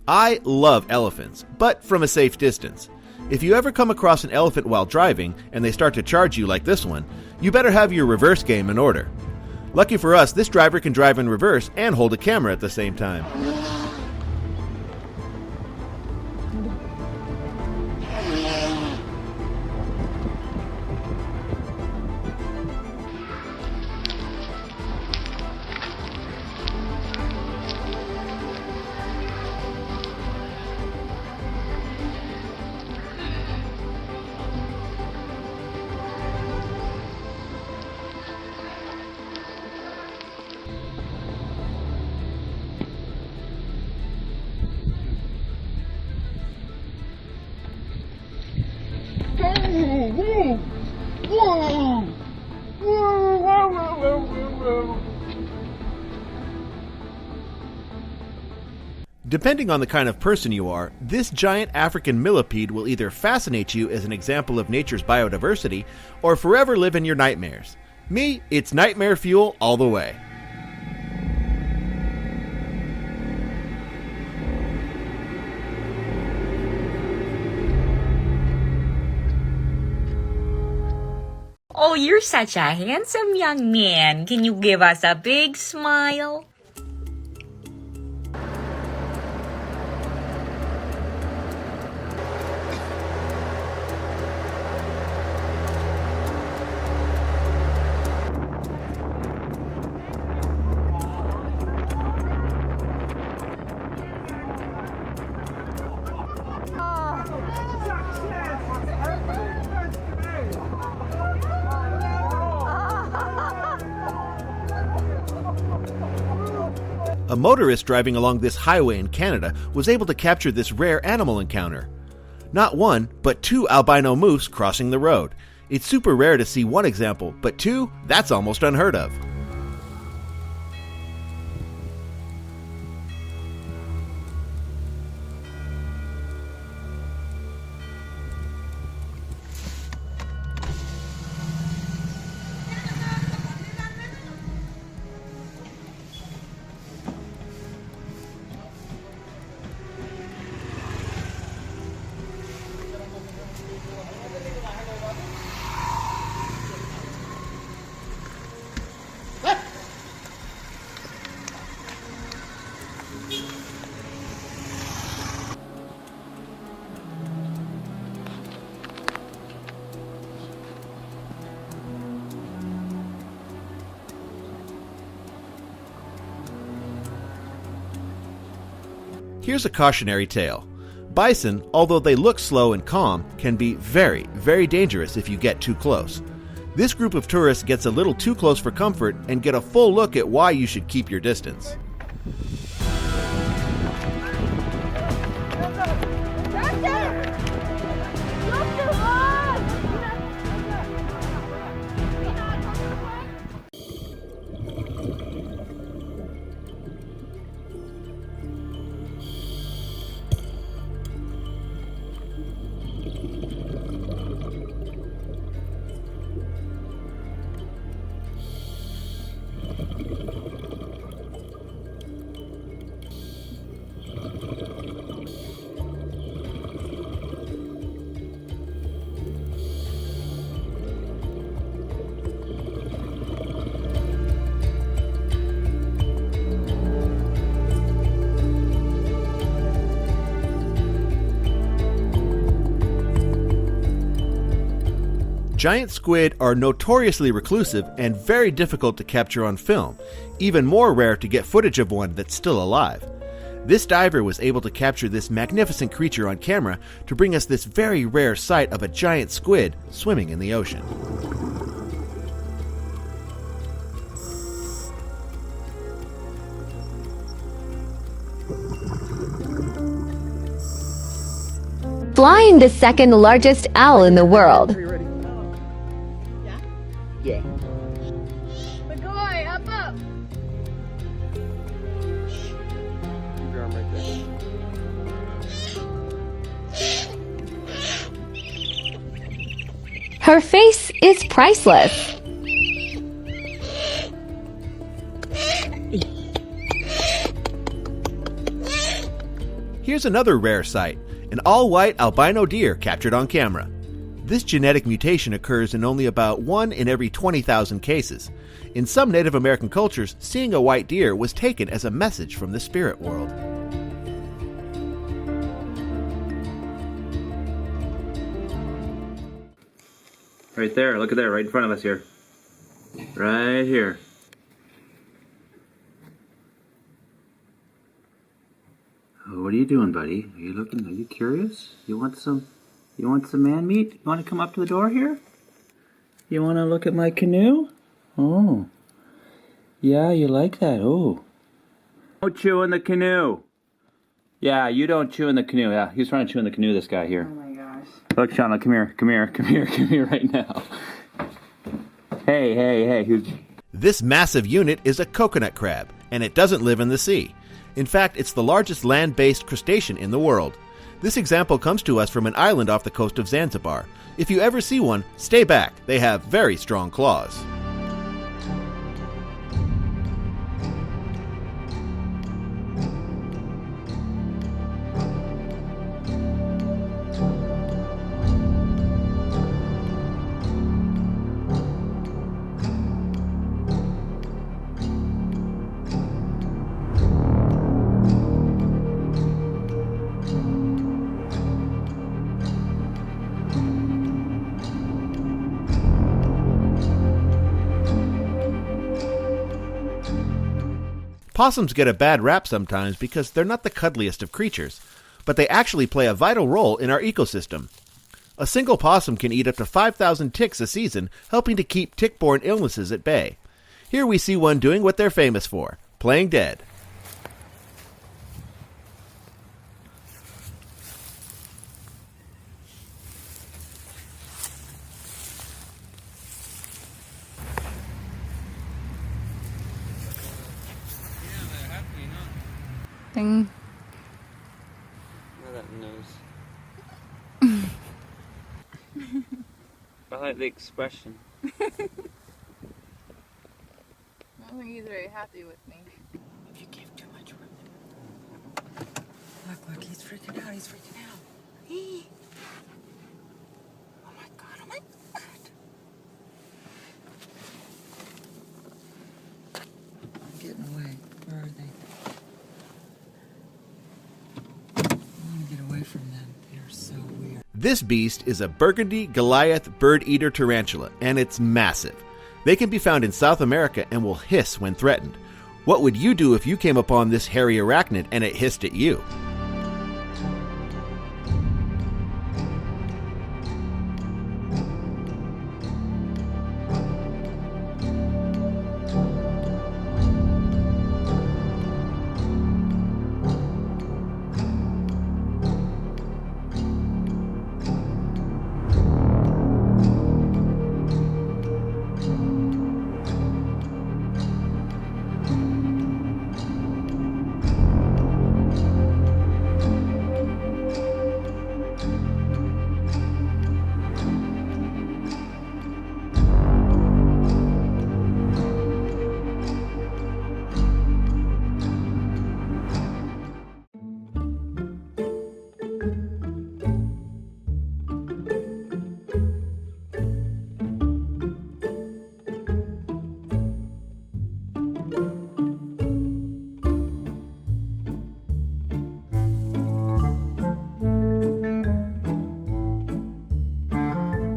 I love elephants, but from a safe distance. If you ever come across an elephant while driving and they start to charge you like this one, you better have your reverse game in order. Lucky for us, this driver can drive in reverse and hold a camera at the same time. Depending on the kind of person you are, this giant African millipede will either fascinate you as an example of nature's biodiversity or forever live in your nightmares. Me, it's nightmare fuel all the way. Oh, you're such a handsome young man. Can you give us a big smile? A motorist driving along this highway in Canada was able to capture this rare animal encounter. Not one, but two albino moose crossing the road. It's super rare to see one example, but two, that's almost unheard of. Here's a cautionary tale. Bison, although they look slow and calm, can be very, very dangerous if you get too close. This group of tourists gets a little too close for comfort and get a full look at why you should keep your distance. Giant squid are notoriously reclusive and very difficult to capture on film, even more rare to get footage of one that's still alive. This diver was able to capture this magnificent creature on camera to bring us this very rare sight of a giant squid swimming in the ocean. Flying the second largest owl in the world. Yeah. But go up. Your arm right there. Her face is priceless. Here's another rare sight, an all-white albino deer captured on camera. This genetic mutation occurs in only about 1 in every 20,000 cases. In some Native American cultures, seeing a white deer was taken as a message from the spirit world. Right there, look at that, right in front of us here. Right here. Oh, what are you doing, buddy? Are you curious? You want some man meat? You want to come up to the door here? You want to look at my canoe? Oh. Yeah, you like that. Oh. Don't chew in the canoe. Yeah, you don't chew in the canoe. Yeah, he's trying to chew in the canoe, this guy here. Oh my gosh. Look, Shauna, come here right now. Hey. This massive unit is a coconut crab, and it doesn't live in the sea. In fact, it's the largest land-based crustacean in the world. This example comes to us from an island off the coast of Zanzibar. If you ever see one, stay back. They have very strong claws. Possums get a bad rap sometimes because they're not the cuddliest of creatures, but they actually play a vital role in our ecosystem. A single possum can eat up to 5,000 ticks a season, helping to keep tick-borne illnesses at bay. Here we see one doing what they're famous for, playing dead. Thing. That nose. I like the expression. I don't think he's very happy with me. If you give too much room. Look, he's freaking out. Hey. Oh my god. I'm getting away. Where are they? From them. They're so weird. This beast is a Burgundy Goliath Birdeater Tarantula, and it's massive. They can be found in South America and will hiss when threatened. What would you do if you came upon this hairy arachnid and it hissed at you?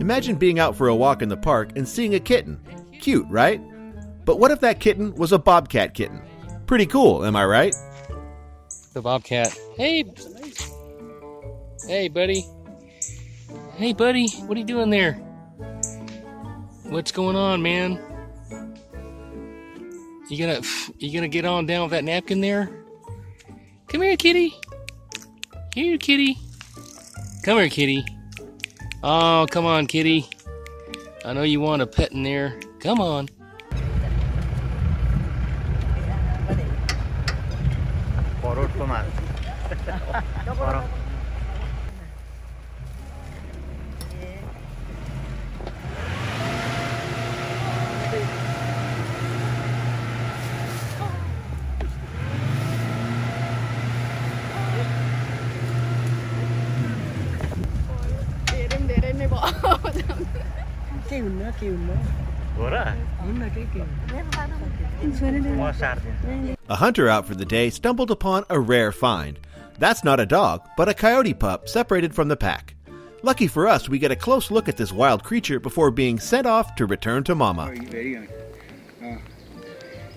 Imagine being out for a walk in the park and seeing a kitten. Cute, right? But what if that kitten was a bobcat kitten? Pretty cool, am I right? The bobcat. Hey, buddy. Hey, buddy. What are you doing there? What's going on, man? You gonna get on down with that napkin there? Come here, kitty. Here, kitty. Come here, kitty. Oh, come on, kitty. I know you want a pet in there. Come on. A hunter out for the day stumbled upon a rare find. That's not a dog, but a coyote pup separated from the pack. Lucky for us, we get a close look at this wild creature before being sent off to return to Momma.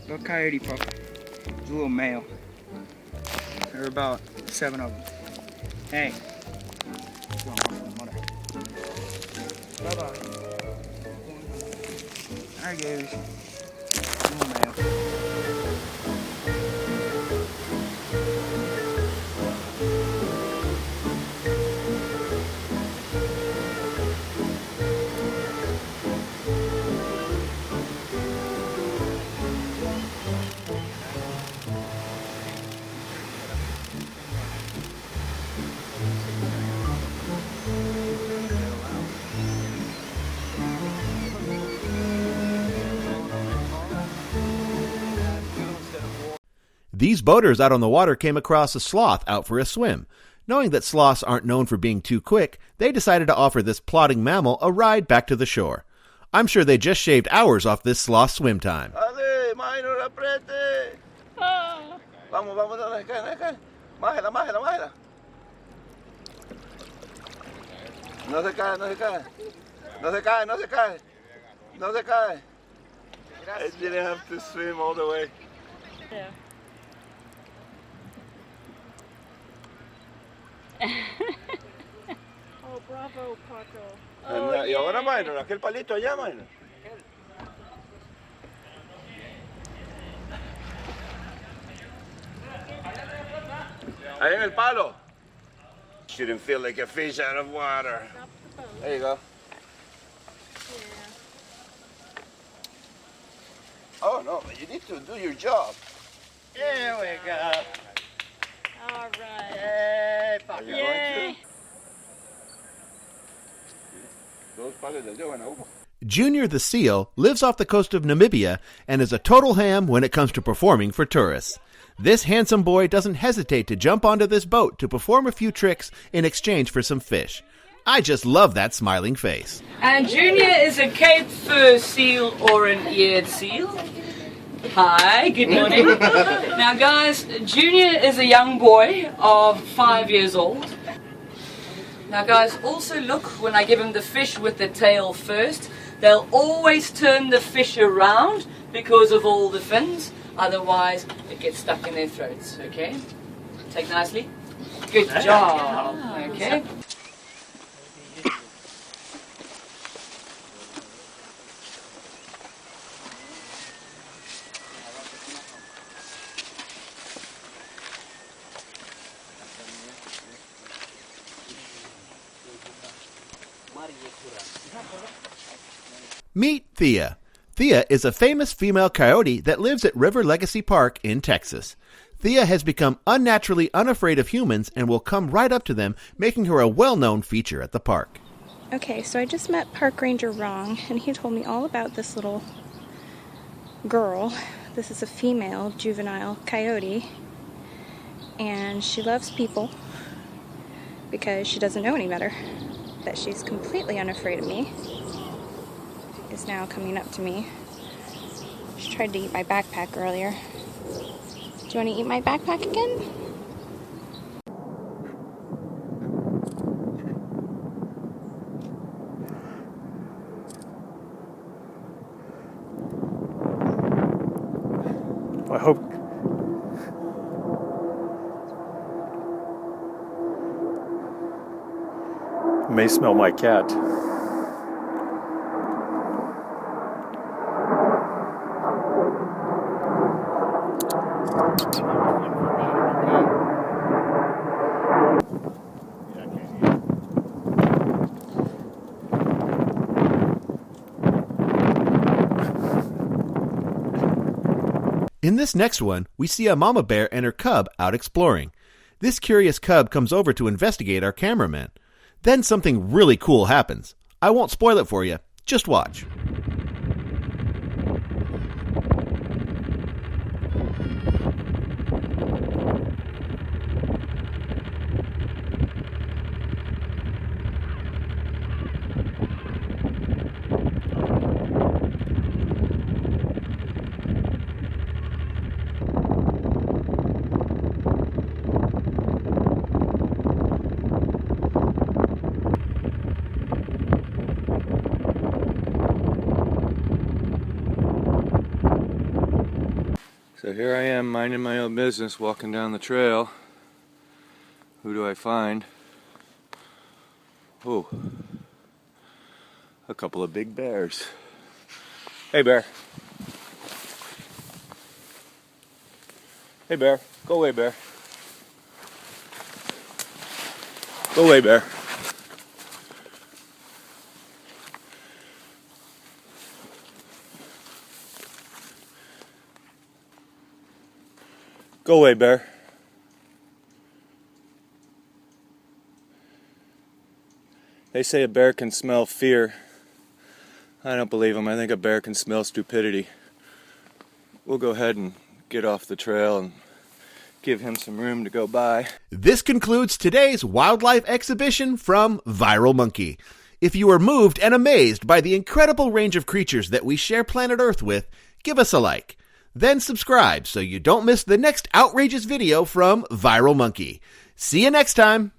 Little coyote pup. It's a little male. There are about 7 of them. Hey. Bye-bye. There he goes. Little male. These boaters out on the water came across a sloth out for a swim. Knowing that sloths aren't known for being too quick, they decided to offer this plodding mammal a ride back to the shore. I'm sure they just shaved hours off this sloth swim time. Ale, minor, aprete. Vamos, vamos, acá. Májela, májela, májela. No se cae, no se cae. No se cae, no se cae. No se cae. I didn't have to swim all the way. Yeah. Oh, bravo, Paco. Oh, Y ahora, minor, aquel palito allá, minor. Ahí en el palo. Shouldn't feel like a fish out of water. There you go. Oh no, you need to do your job. There we go. All right. Hey, Paco. Yay. Junior the seal lives off the coast of Namibia and is a total ham when it comes to performing for tourists. This handsome boy doesn't hesitate to jump onto this boat to perform a few tricks in exchange for some fish. I just love that smiling face. And Junior is a Cape fur seal or an eared seal. Hi, good morning. Now guys, Junior is a young boy of 5 years old. Now guys, also look when I give him the fish with the tail first. They'll always turn the fish around because of all the fins. Otherwise, it gets stuck in their throats, okay? Take nicely. Good job, okay? Meet Theia. Theia is a famous female coyote that lives at River Legacy Park in Texas. Theia has become unnaturally unafraid of humans and will come right up to them, making her a well-known feature at the park. Okay, so I just met Park Ranger Wrong, and he told me all about this little girl. This is a female juvenile coyote, and she loves people because she doesn't know any better. That she's completely unafraid of me. Is now coming up to me. She tried to eat my backpack earlier. Do you want to eat my backpack again? I hope you may smell my cat. In this next one, we see a mama bear and her cub out exploring. This curious cub comes over to investigate our cameraman. Then something really cool happens. I won't spoil it for you. Just watch. So here I am minding my own business, walking down the trail. Who do I find? Oh, a couple of big bears. Hey bear. Hey bear, go away bear. Go away bear. Go away, bear. They say a bear can smell fear. I don't believe them. I think a bear can smell stupidity. We'll go ahead and get off the trail and give him some room to go by. This concludes today's wildlife exhibition from Viral Monkey. If you are moved and amazed by the incredible range of creatures that we share planet Earth with, give us a like. Then subscribe so you don't miss the next outrageous video from Viral Monkey. See you next time!